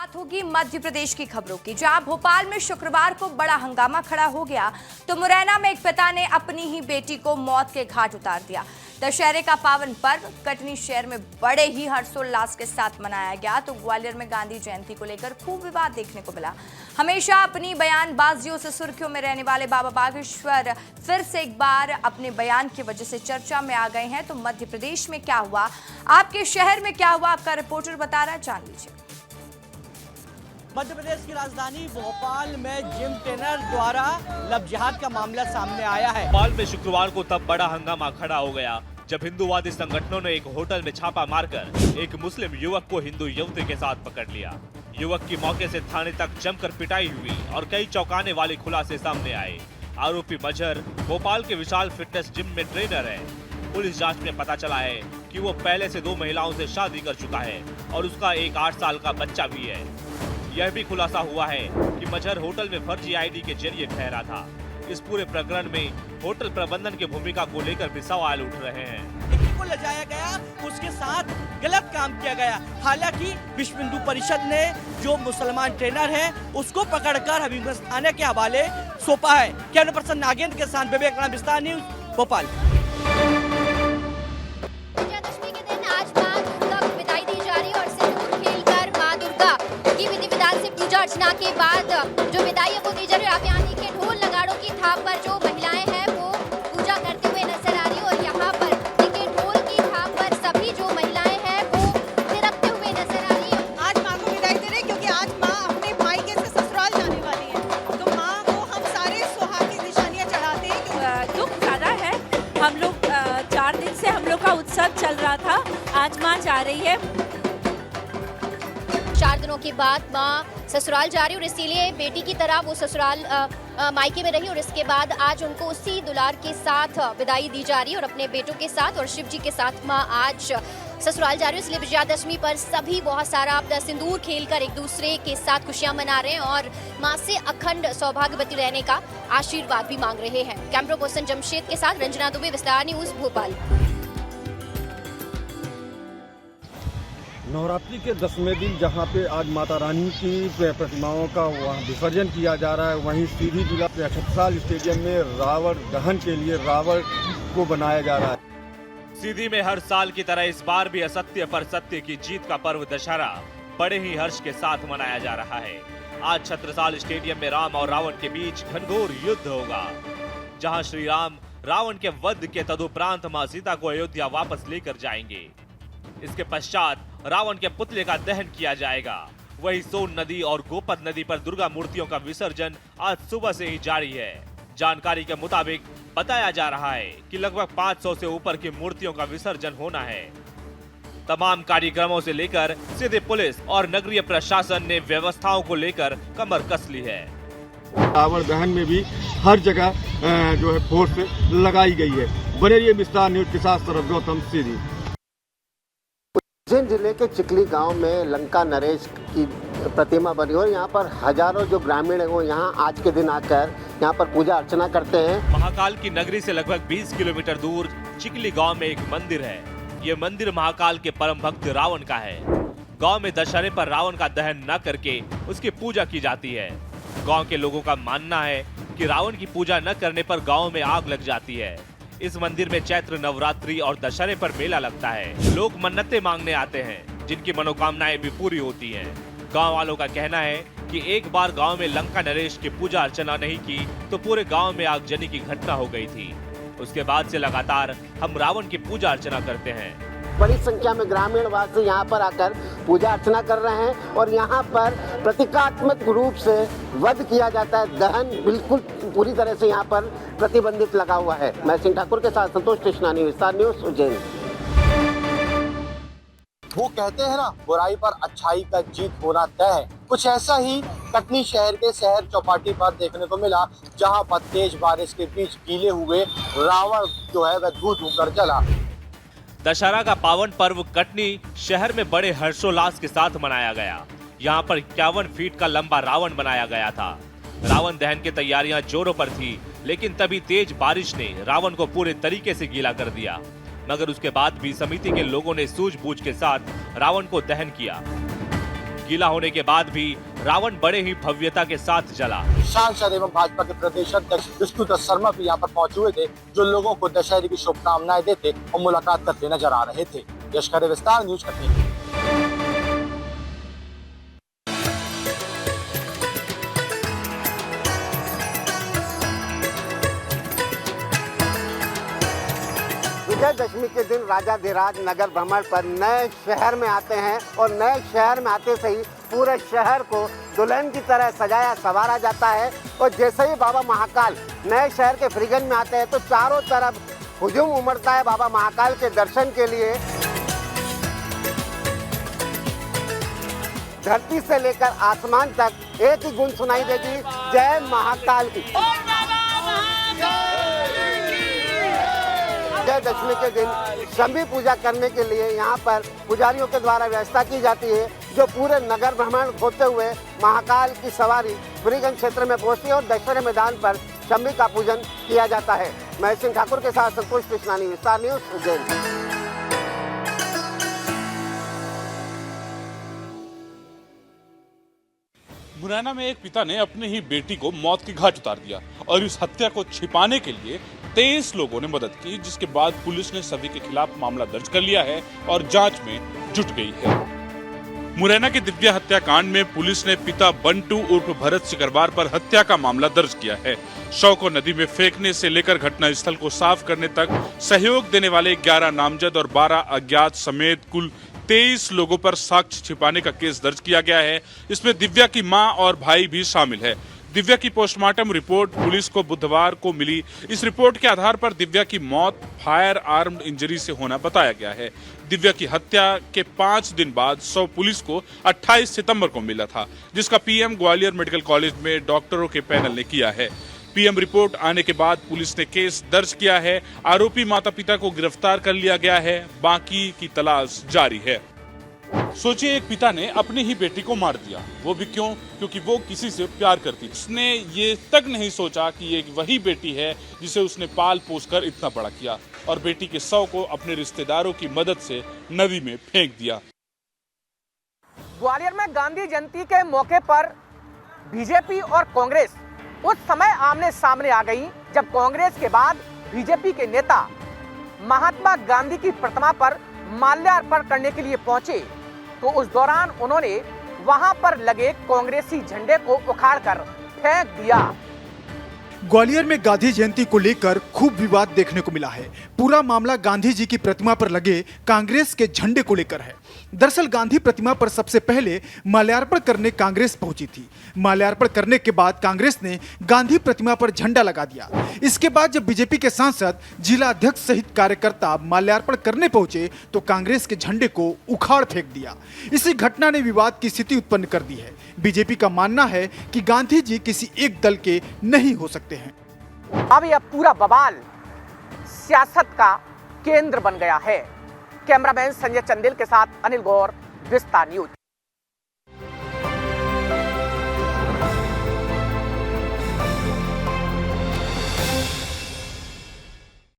बात होगी मध्य प्रदेश की खबरों की, जहां भोपाल में शुक्रवार को बड़ा हंगामा खड़ा हो गया तो मुरैना में एक पिता ने अपनी ही बेटी को मौत के घाट उतार दिया। दशहरे का पावन पर्व कटनी शहर में बड़े ही हर्षोल्लास के साथ मनाया गया तो ग्वालियर में गांधी जयंती को लेकर खूब विवाद देखने को मिला। हमेशा अपनी बयानबाजियों से सुर्खियों में रहने वाले बाबा बागेश्वर फिर से एक बार अपने बयान की वजह से चर्चा में आ गए हैं। तो मध्य प्रदेश में क्या हुआ, आपके शहर में क्या हुआ, आपका रिपोर्टर बता रहा है, जान लीजिए। मध्य प्रदेश की राजधानी भोपाल में जिम ट्रेनर द्वारा लव जिहाद का मामला सामने आया है। भोपाल में शुक्रवार को तब बड़ा हंगामा खड़ा हो गया जब हिंदूवादी संगठनों ने एक होटल में छापा मारकर एक मुस्लिम युवक को हिंदू युवती के साथ पकड़ लिया। युवक की मौके से थाने तक जमकर पिटाई हुई और कई चौंकाने वाले खुलासे सामने आए। आरोपी मजहर भोपाल के विशाल फिटनेस जिम में ट्रेनर है। पुलिस जांच में पता चला है कि वो पहले से 2 महिलाओं से शादी कर चुका है और उसका एक 8 साल का बच्चा भी है। यह भी खुलासा हुआ है कि मजहर होटल में फर्जी आईडी के जरिए ठहरा था। इस पूरे प्रकरण में होटल प्रबंधन की भूमिका को लेकर भी सवाल उठ रहे हैं। किसी को ले जाया गया, उसके साथ गलत काम किया गया। हालांकि विश्व हिंदू परिषद ने जो मुसलमान ट्रेनर है उसको पकड़कर हबीबगंज थाने के हवाले सौंपा है। कैमरा पर्सन नागेंद्र के साथ विवेक राम, विस्तार न्यूज, भोपाल। विजयादशमी के दिन आज मां दुर्गा को विदाई दी जा रही है और सिंदूर खेलकर मां दुर्गा की विधि विधान से पूजा अर्चना के बाद जो विदाई है वो दी जा रही है। आप यहाँ देखिए ढोल नगाड़ों की थाप पर जो महिलाएं हैं वो पूजा करते हुए नजर आ रही है और यहाँ पर देखिए ढोल की थाप पर सभी जो महिलाएं हैं वो थिरकते हुए नजर आ रही है। आज माँ को विदाई दे रहे हैं क्योंकि आज माँ अपने मायके से ससुराल जाने वाली है, तो माँ को हम सारे सुहाग की निशानियाँ चढ़ाते हैं। दुख ज्यादा है, हम लोग 4 दिन से हम लोग का उत्सव चल रहा था, आज माँ जा रही है। 4 दिनों के बाद माँ ससुराल जा रही है और इसीलिए बेटी की तरह वो ससुराल मायके में रही और इसके बाद आज उनको उसी दुलार के साथ विदाई दी जा रही है और अपने बेटों के साथ और शिव जी के साथ माँ आज ससुराल जा रही है। इसलिए विजयादशमी पर सभी बहुत सारा सिंदूर खेलकर एक दूसरे के साथ खुशियां मना रहे हैं और माँ से अखंड सौभाग्यवती रहने का आशीर्वाद भी मांग रहे हैं। कैमरा पर्सन जमशेद के साथ रंजना दुबे, विस्तार न्यूज, भोपाल। नवरात्रि के 10वें दिन जहां पे आज माता रानी की प्रतिमाओं का वहाँ विसर्जन किया जा रहा है, वहीं सीधी जिला के छत्रसाल स्टेडियम में रावण दहन के लिए रावण को बनाया जा रहा है। सीधी में हर साल की तरह इस बार भी असत्य पर सत्य की जीत का पर्व दशहरा बड़े ही हर्ष के साथ मनाया जा रहा है। आज छत्रसाल स्टेडियम में राम और रावण के बीच घनघोर युद्ध होगा, जहां श्री राम रावण के वध के तदुपरांत मां सीता को अयोध्या वापस लेकर जाएंगे। इसके पश्चात रावण के पुतले का दहन किया जाएगा। वही सोन नदी और गोपद नदी पर दुर्गा मूर्तियों का विसर्जन आज सुबह से ही जारी है। जानकारी के मुताबिक बताया जा रहा है कि लगभग 500 से ऊपर की मूर्तियों का विसर्जन होना है। तमाम कार्यक्रमों से लेकर सीधे पुलिस और नगरीय प्रशासन ने व्यवस्थाओं को लेकर कमर कस ली है। रावण दहन में भी हर जगह जो है फोर्स लगाई गई है। बने रहिए विस्तार न्यूज के साथ, सरब गौतम सीधी। उज्जैन जिले के चिकली गांव में लंका नरेश की प्रतिमा बनी और यहाँ पर हजारों जो ग्रामीण हैं वो यहाँ आज के दिन आकर यहाँ पर पूजा अर्चना करते हैं। महाकाल की नगरी से लगभग 20 किलोमीटर दूर चिकली गांव में एक मंदिर है। ये मंदिर महाकाल के परम भक्त रावण का है। गांव में दशहरे पर रावण का दहन न करके उसकी पूजा की जाती है। गांव के लोगों का मानना है कि रावण की पूजा न करने पर गांव में आग लग जाती है। इस मंदिर में चैत्र नवरात्रि और दशहरे पर मेला लगता है। लोग मन्नतें मांगने आते हैं, जिनकी मनोकामनाएं भी पूरी होती हैं। गांव वालों का कहना है कि एक बार गांव में लंका नरेश की पूजा अर्चना नहीं की तो पूरे गांव में आगजनी की घटना हो गई थी। उसके बाद से लगातार हम रावण की पूजा अर्चना करते हैं। बड़ी संख्या में ग्रामीण वासी यहाँ पर आकर पूजा अर्चना कर रहे हैं और यहाँ पर प्रतीकात्मक रूप से वध किया जाता है। दहन बिल्कुल पूरी तरह से यहाँ पर प्रतिबंधित लगा हुआ है। मैं सिंह ठाकुर के साथ संतोष कृष्णानी, विस्तार न्यूज, उज्जैन। वो कहते हैं ना, बुराई पर अच्छाई का जीत होना तय है। कुछ ऐसा ही कटनी शहर के शहर चौपाटी पर देखने को मिला, जहाँ पर तेज बारिश के बीच गीले हुए रावण जो है वह धू धू कर जला। दशहरा का पावन पर्व कटनी शहर में बड़े हर्षोल्लास के साथ मनाया गया। यहाँ पर 51 फीट का लंबा रावण बनाया गया था। रावण दहन की तैयारियां जोरों पर थी, लेकिन तभी तेज बारिश ने रावण को पूरे तरीके से गीला कर दिया। मगर उसके बाद भी समिति के लोगों ने सूझबूझ के साथ रावण को दहन किया। गीला होने के बाद भी रावण बड़े ही भव्यता के साथ जला। सांसद एवं भाजपा के प्रदेश अध्यक्ष विष्णुदत्त शर्मा भी यहाँ पर पहुंचे हुए थे, जो लोगों को दशहरे की शुभकामनाएं देते और मुलाकात करते नजर आ रहे थे। यश खरे, विस्तार न्यूज कटनी। विजयदशमी के दिन राजाधिराज नगर भ्रमण पर नए शहर में आते हैं और नए शहर में आते से ही पूरे शहर को दुल्हन की तरह सजाया संवारा जाता है। और जैसे ही बाबा महाकाल नए शहर के फ्रीगंज में आते हैं तो चारों तरफ हुजूम उमड़ता है बाबा महाकाल के दर्शन के लिए। धरती से लेकर आसमान तक एक ही गुण सुनाई देगी, जय महाकाल की। विजयदशमी के दिन शंभी पूजा करने के लिए यहाँ पर पुजारियों के द्वारा व्यवस्था की जाती है, जो पूरे नगर भ्रमण होते हुए महाकाल की सवारी फ्रीगंज क्षेत्र में पहुँचती है और दशहरे मैदान पर शंभी का पूजन किया जाता है। महेश सिंह ठाकुर के साथ संतोष कृष्णानी, विस्तार न्यूज, उज्जैन। मुरैना में एक पिता ने अपनी ही बेटी को मौत के घाट उतार दिया और इस हत्या को छिपाने के लिए 23 लोगों ने मदद की, जिसके बाद पुलिस ने सभी के खिलाफ मामला दर्ज कर लिया है और जांच में जुट गई है। मुरैना के दिव्या हत्याकांड में पुलिस ने पिता बंटू उर्फ भरत सिकरवार पर हत्या का मामला दर्ज किया है। शव को नदी में फेंकने से लेकर घटना स्थल को साफ करने तक सहयोग देने वाले 11 नामजद और 12 अज्ञात समेत कुल 23 लोगों पर साक्ष्य छिपाने का केस दर्ज किया गया है। इसमें दिव्या की मां और भाई भी शामिल है। दिव्या की पोस्टमार्टम रिपोर्ट पुलिस को बुधवार को मिली। इस रिपोर्ट के आधार पर दिव्या की मौत फायर आर्म्ड इंजरी से होना बताया गया है। दिव्या की हत्या के 5 दिन बाद शव पुलिस को 28 सितंबर को मिला था, जिसका पीएम ग्वालियर मेडिकल कॉलेज में डॉक्टरों के पैनल ने किया है। पीएम रिपोर्ट आने के बाद पुलिस ने केस दर्ज किया है। आरोपी माता पिता को गिरफ्तार कर लिया गया है, बाकी की तलाश जारी है। सोचिए, एक पिता ने अपनी ही बेटी को मार दिया, वो भी क्यों? क्योंकि वो किसी से प्यार करती। उसने ये तक नहीं सोचा कि ये वही बेटी है जिसे उसने पाल पोस कर इतना बड़ा किया और बेटी के शव को अपने रिश्तेदारों की मदद से नदी में फेंक दिया। ग्वालियर में गांधी जयंती के मौके पर बीजेपी और कांग्रेस उस समय आमने सामने आ गई जब कांग्रेस के बाद बीजेपी के नेता महात्मा गांधी की प्रतिमा पर माल्यार्पण करने के लिए पहुंचे, तो उस दौरान उन्होंने वहां पर लगे कांग्रेसी झंडे को उखाड़कर फेंक दिया। ग्वालियर में गांधी जयंती को लेकर खूब विवाद देखने को मिला है। पूरा मामला गांधी जी की प्रतिमा पर लगे कांग्रेस के झंडे को लेकर है। दरअसल गांधी प्रतिमा पर सबसे पहले माल्यार्पण करने कांग्रेस पहुंची थी। माल्यार्पण करने के बाद कांग्रेस ने गांधी प्रतिमा पर झंडा लगा दिया। इसके बाद जब बीजेपी के सांसद, जिला अध्यक्ष सहित कार्यकर्ता माल्यार्पण करने पहुंचे तो कांग्रेस के झंडे को उखाड़ फेंक दिया। इसी घटना ने विवाद की स्थिति उत्पन्न कर दी है। बीजेपी का मानना है कि गांधी जी किसी एक दल के नहीं हो सकते हैं। अब यह पूरा बवाल सियासत का केंद्र बन गया है। कैमरामैन संजय चंदेल के साथ अनिल गौर, विस्तार न्यूज।